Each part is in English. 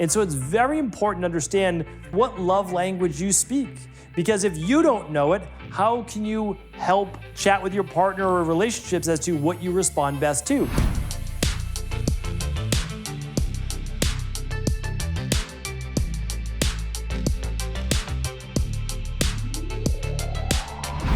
And so it's very important to understand what love language you speak. Because if you don't know it, how can you help chat with your partner or relationships as to what you respond best to?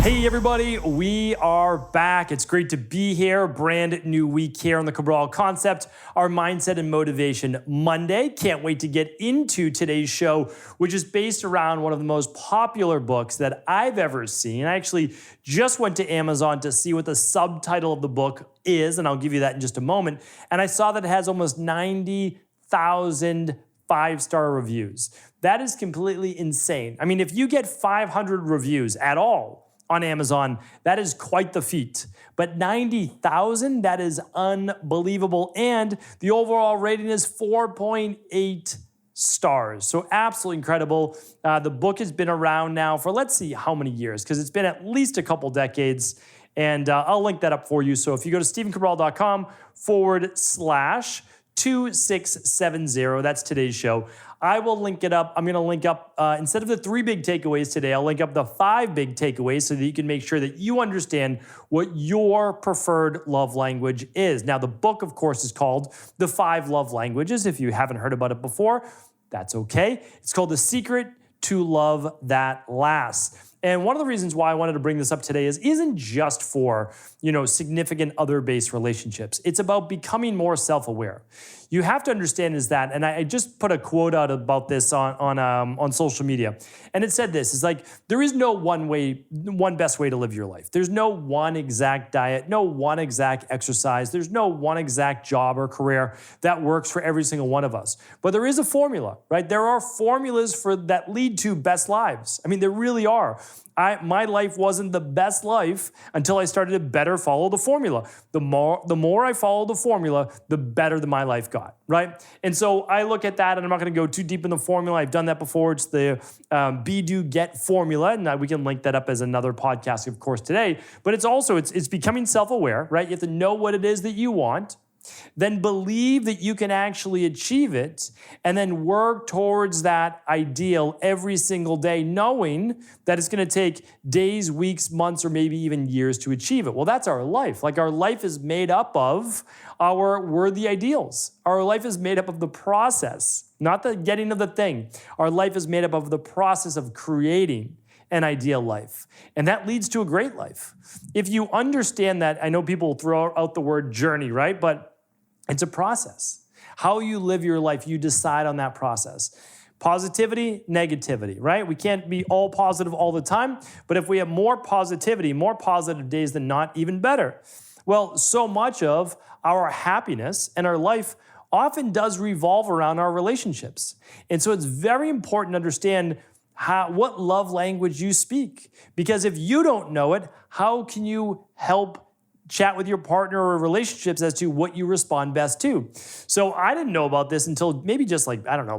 Hey everybody, we are back. It's great to be here. Brand new week here on the Cabral Concept, our Mindset and Motivation Monday. Can't wait to get into today's show, which is based around one of the most popular books that I've ever seen. I actually just went to Amazon to see what the subtitle of the book is, and I'll give you that in just a moment. And I saw that it has almost 90,000 five-star reviews. That is completely insane. I mean, if you get 500 reviews at all on Amazon, that is quite the feat. But 90,000, that is unbelievable. And the overall rating is 4.8 stars. So absolutely incredible. The book has been around now for, let's see how many years, because it's been at least a couple decades. And I'll link that up for you. So if you go to stephencabral.com/2670, that's today's show. I will link it up. I'm going to link up, instead of the 3 big takeaways today, I'll link up the 5 big takeaways so that you can make sure that you understand what your preferred love language is. Now, the book, of course, is called The 5 Love Languages. If you haven't heard about it before, that's okay. It's called The Secret to Love That Lasts. And one of the reasons why I wanted to bring this up today isn't just for, significant other-based relationships. It's about becoming more self-aware. You have to understand is that, and I just put a quote out about this on social media, and it said this, it's like, there is no one best way to live your life. There's no one exact diet, no one exact exercise, there's no one exact job or career that works for every single one of us. But there is a formula, right? There are formulas that lead to best lives. I mean, there really are. My life wasn't the best life until I started to better follow the formula. The more I follow the formula, the better my life got, right? And so I look at that, and I'm not going to go too deep in the formula. I've done that before. It's the Be, Do, Get formula, and we can link that up as another podcast, of course, today. But it's becoming self-aware, right? You have to know what it is that you want, then believe that you can actually achieve it, and then work towards that ideal every single day, knowing that it's going to take days, weeks, months, or maybe even years to achieve it. Well, that's our life. Like, our life is made up of our worthy ideals. Our life is made up of the process, not the getting of the thing. Our life is made up of the process of creating an ideal life. And that leads to a great life. If you understand that, I know people throw out the word journey, right? But it's a process. How you live your life, you decide on that process. Positivity, negativity, right? We can't be all positive all the time, but if we have more positivity, more positive days than not, even better. Well, so much of our happiness and our life often does revolve around our relationships. And so it's very important to understand what love language you speak. Because if you don't know it, how can you help chat with your partner or relationships as to what you respond best to? So I didn't know about this until maybe just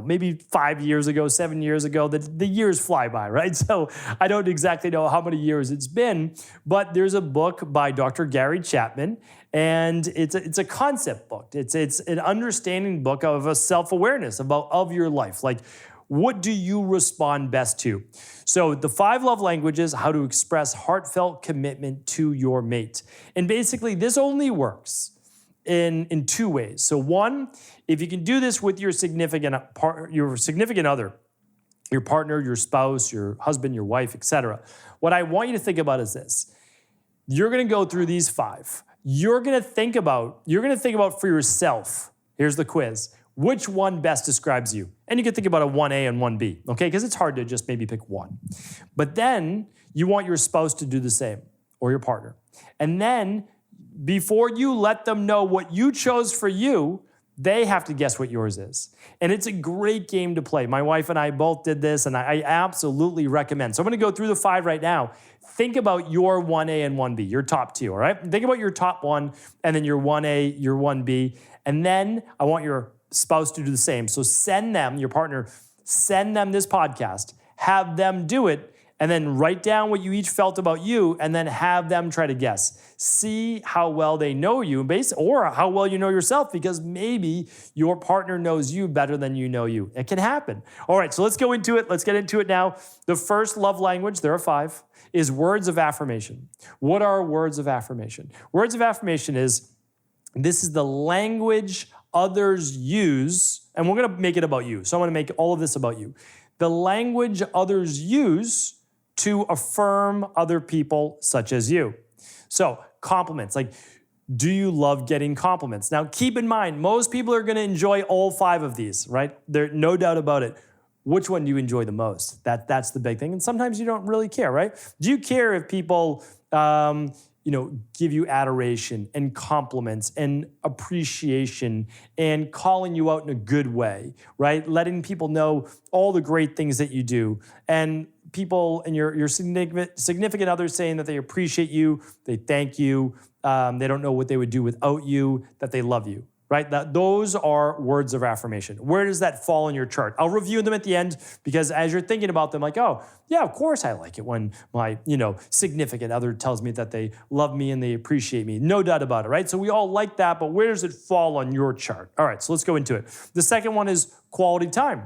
maybe 5 years ago, 7 years ago. The years fly by, right? So I don't exactly know how many years it's been, but there's a book by Dr. Gary Chapman, and it's a concept book. It's an understanding book of a self-awareness of your life. Like, what do you respond best to? So the 5 love languages, how to express heartfelt commitment to your mate. And basically, this only works in 2 ways. So one, if you can do this with your significant other, your partner, your spouse, your husband, your wife, etc. What I want you to think about is this. You're going to go through these 5. You're going to think about for yourself. Here's the quiz. Which one best describes you? And you can think about a 1A and 1B, okay? Because it's hard to just maybe pick one. But then you want your spouse to do the same, or your partner. And then before you let them know what you chose for you, they have to guess what yours is. And it's a great game to play. My wife and I both did this, and I absolutely recommend. So I'm going to go through the 5 right now. Think about your 1A and 1B, your top 2, all right? Think about your top 1, and then your 1A, your 1B. And then I want your spouse to do the same. So send them, your partner, send them this podcast, have them do it, and then write down what you each felt about you, and then have them try to guess. See how well they know you, or how well you know yourself, because maybe your partner knows you better than you know you. It can happen. All right, so let's go into it. Let's get into it now. The first love language, there are 5, is words of affirmation. What are words of affirmation? Words of affirmation this is the language others use, and we're going to make it about you. So I'm going to make all of this about you. The language others use to affirm other people such as you. So compliments, like, do you love getting compliments? Now, keep in mind, most people are going to enjoy all 5 of these, right? There's no doubt about it. Which one do you enjoy the most? That's the big thing. And sometimes you don't really care, right? Do you care if people, give you adoration and compliments and appreciation and calling you out in a good way, right? Letting people know all the great things that you do, and people and your significant others saying that they appreciate you, they thank you, they don't know what they would do without you, that they love you, right? Those are words of affirmation. Where does that fall in your chart? I'll review them at the end, because as you're thinking about them, like, oh, yeah, of course I like it when my, significant other tells me that they love me and they appreciate me. No doubt about it, right? So we all like that, but where does it fall on your chart? All right, so let's go into it. The second one is quality time.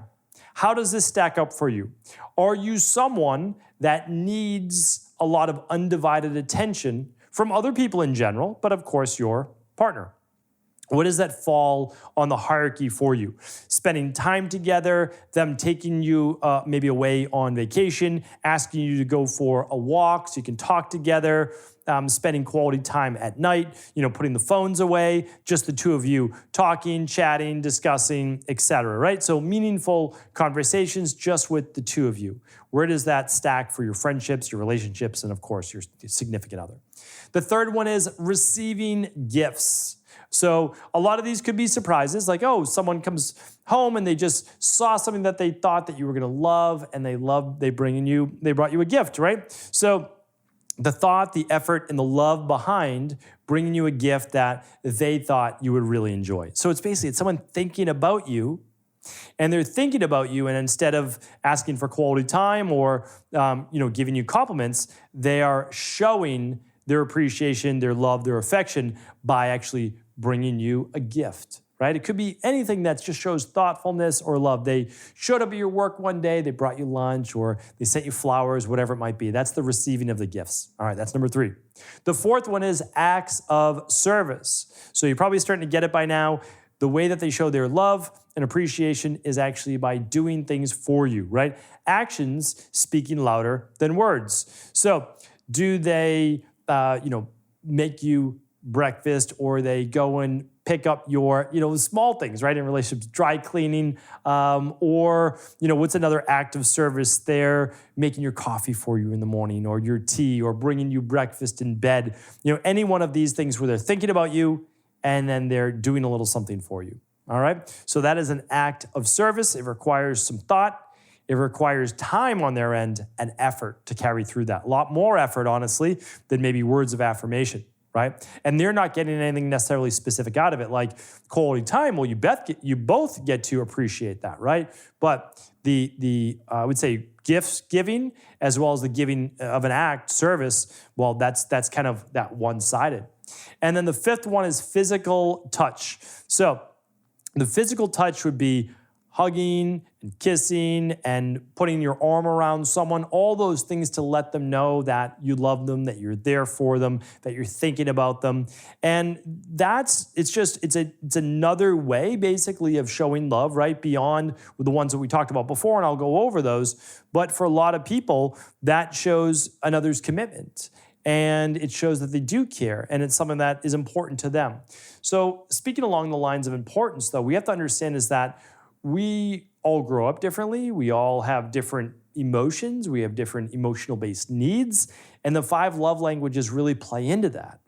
How does this stack up for you? Are you someone that needs a lot of undivided attention from other people in general, but of course your partner? Where does that fall on the hierarchy for you? Spending time together, them taking you maybe away on vacation, asking you to go for a walk so you can talk together, spending quality time at night, putting the phones away, just the two of you talking, chatting, discussing, etc., right? So meaningful conversations just with the two of you. Where does that stack for your friendships, your relationships, and of course, your significant other? The third one is receiving gifts. So a lot of these could be surprises, like, oh, someone comes home and they just saw something that they thought that you were going to love, and they brought you a gift, right? So the thought, the effort, and the love behind bringing you a gift that they thought you would really enjoy. So it's someone thinking about you, and they're thinking about you, and instead of asking for quality time or giving you compliments, they are showing their appreciation, their love, their affection by actually bringing you a gift, right? It could be anything that just shows thoughtfulness or love. They showed up at your work one day, they brought you lunch, or they sent you flowers, whatever it might be. That's the receiving of the gifts. All right, that's number 3. The fourth one is acts of service. So you're probably starting to get it by now. The way that they show their love and appreciation is actually by doing things for you, right? Actions speaking louder than words. So do they, make you breakfast, or they go and pick up your, small things, right, in relationship to dry cleaning, or, what's another act of service there? Making your coffee for you in the morning, or your tea, or bringing you breakfast in bed. Any one of these things where they're thinking about you and then they're doing a little something for you. All right, so that is an act of service. It requires some thought. It requires time on their end and effort to carry through that. A lot more effort, honestly, than maybe words of affirmation, right? And they're not getting anything necessarily specific out of it, like quality time. Well, you both get to appreciate that, right? But the I would say gifts giving, as well as the giving of an act, service, well, that's kind of that one-sided. And then the fifth one is physical touch. So the physical touch would be hugging and kissing and putting your arm around someone, all those things to let them know that you love them, that you're there for them, that you're thinking about them. And it's another way basically of showing love, right? Beyond the ones that we talked about before, and I'll go over those. But for a lot of people, that shows another's commitment. And it shows that they do care, and it's something that is important to them. So speaking along the lines of importance, though, we have to understand is that we all grow up differently. We all have different emotions. We have different emotional-based needs. And the 5 love languages really play into that.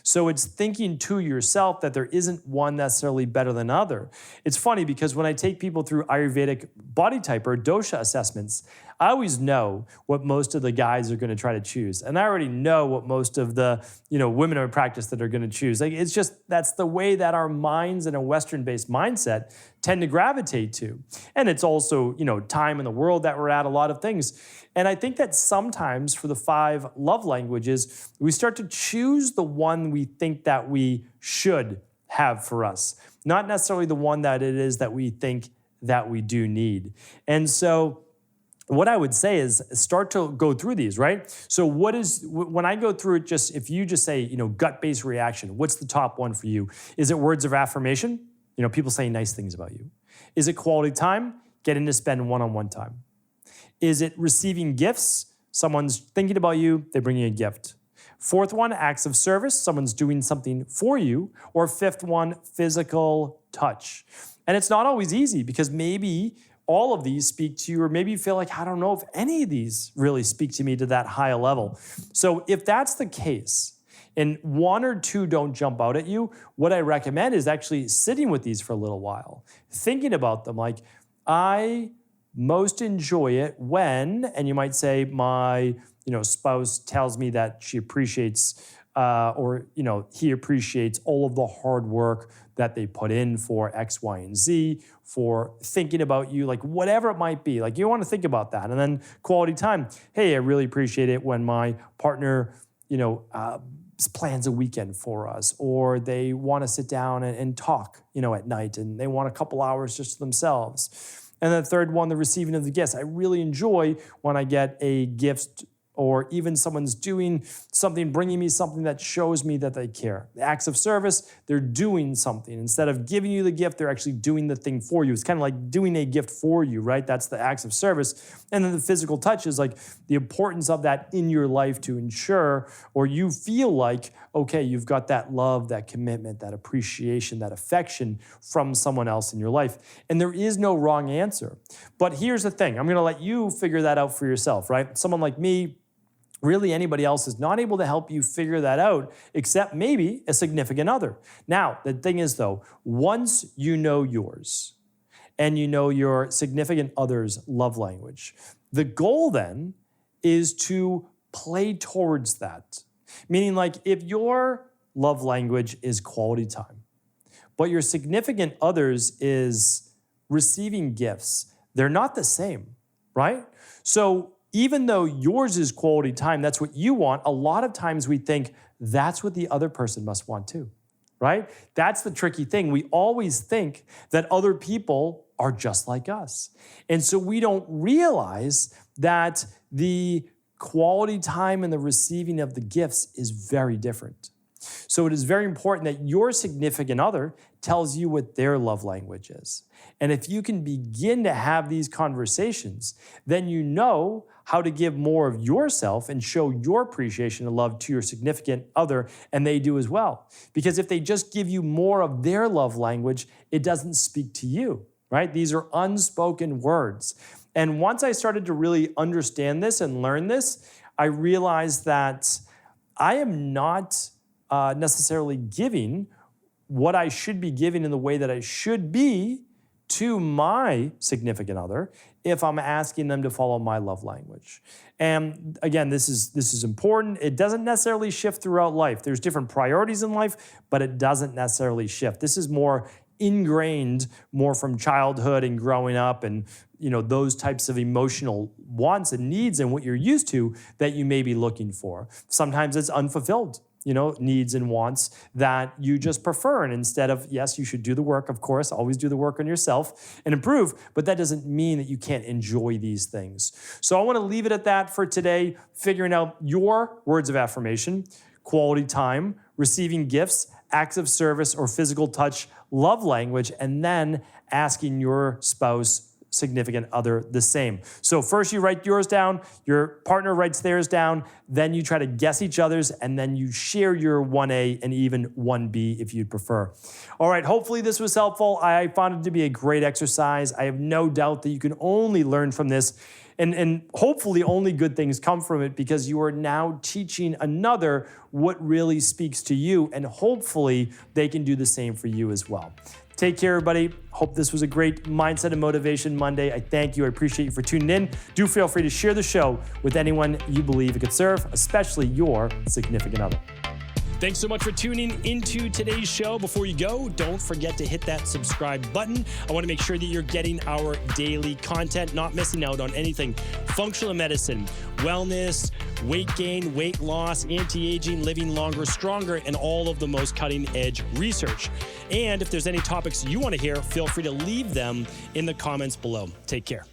So it's thinking to yourself that there isn't one necessarily better than other. It's funny because when I take people through Ayurvedic body type or dosha assessments, I always know what most of the guys are going to try to choose. And I already know what most of the, women in practice that are going to choose. Like, it's just, that's the way that our minds in a Western-based mindset tend to gravitate to. And it's also, time in the world that we're at, a lot of things. And I think that sometimes for the 5 love languages, we start to choose the one we think that we should have for us, not necessarily the one that it is that we think that we do need. And so what I would say is start to go through these, right? So when I go through it, if you just say, gut-based reaction, what's the top one for you? Is it words of affirmation? People saying nice things about you. Is it quality time? Getting to spend one-on-one time. Is it receiving gifts? Someone's thinking about you, they bring you a gift. 4th one, acts of service. Someone's doing something for you. Or 5th one, physical touch. And it's not always easy because maybe all of these speak to you, or maybe you feel like, I don't know if any of these really speak to me to that high level. So if that's the case, and 1 or 2 don't jump out at you, what I recommend is actually sitting with these for a little while, thinking about them. Like, I most enjoy it when, and you might say, my spouse tells me that she appreciates or he appreciates all of the hard work that they put in for X, Y, and Z, for thinking about you, like whatever it might be. Like, you want to think about that. And then quality time. Hey, I really appreciate it when my partner, plans a weekend for us, or they want to sit down and talk, at night, and they want a couple hours just to themselves. And then the 3rd one, the receiving of the gifts. I really enjoy when I get a gift, or even someone's doing something, bringing me something that shows me that they care. The acts of service, they're doing something. Instead of giving you the gift, they're actually doing the thing for you. It's kind of like doing a gift for you, right? That's the acts of service. And then the physical touch is like the importance of that in your life to ensure, or you feel like, okay, you've got that love, that commitment, that appreciation, that affection from someone else in your life. And there is no wrong answer. But here's the thing. I'm going to let you figure that out for yourself, right? Someone like me, really anybody else, is not able to help you figure that out, except maybe a significant other. Now, the thing is though, once you know yours and you know your significant other's love language, the goal then is to play towards that. Meaning, like, if your love language is quality time, but your significant other's is receiving gifts, they're not the same, right? So even though yours is quality time, that's what you want, a lot of times we think that's what the other person must want too, right? That's the tricky thing. We always think that other people are just like us. And so we don't realize that the quality time and the receiving of the gifts is very different. So it is very important that your significant other tells you what their love language is. And if you can begin to have these conversations, then you know how to give more of yourself and show your appreciation and love to your significant other, and they do as well. Because if they just give you more of their love language, it doesn't speak to you, right? These are unspoken words. And once I started to really understand this and learn this, I realized that I am not necessarily giving what I should be giving in the way that I should be to my significant other if I'm asking them to follow my love language. And again, this is important. It doesn't necessarily shift throughout life. There's different priorities in life, but it doesn't necessarily shift. This is more ingrained, more from childhood and growing up, and those types of emotional wants and needs and what you're used to that you may be looking for. Sometimes it's unfulfilled, needs and wants that you just prefer. And instead of, yes, you should do the work, of course, always do the work on yourself and improve, but that doesn't mean that you can't enjoy these things. So I want to leave it at that for today, figuring out your words of affirmation, quality time, receiving gifts, acts of service or physical touch, love language, and then asking your spouse, significant other the same. So first you write yours down, your partner writes theirs down, then you try to guess each other's, and then you share your 1A and even 1B if you'd prefer. All right, hopefully this was helpful. I found it to be a great exercise. I have no doubt that you can only learn from this, and hopefully only good things come from it, because you are now teaching another what really speaks to you, and hopefully they can do the same for you as well. Take care, everybody. Hope this was a great Mindset and Motivation Monday. I thank you. I appreciate you for tuning in. Do feel free to share the show with anyone you believe it could serve, especially your significant other. Thanks so much for tuning into today's show. Before you go, don't forget to hit that subscribe button. I want to make sure that you're getting our daily content, not missing out on anything functional medicine, wellness, weight gain, weight loss, anti-aging, living longer, stronger, and all of the most cutting-edge research. And if there's any topics you want to hear, feel free to leave them in the comments below. Take care.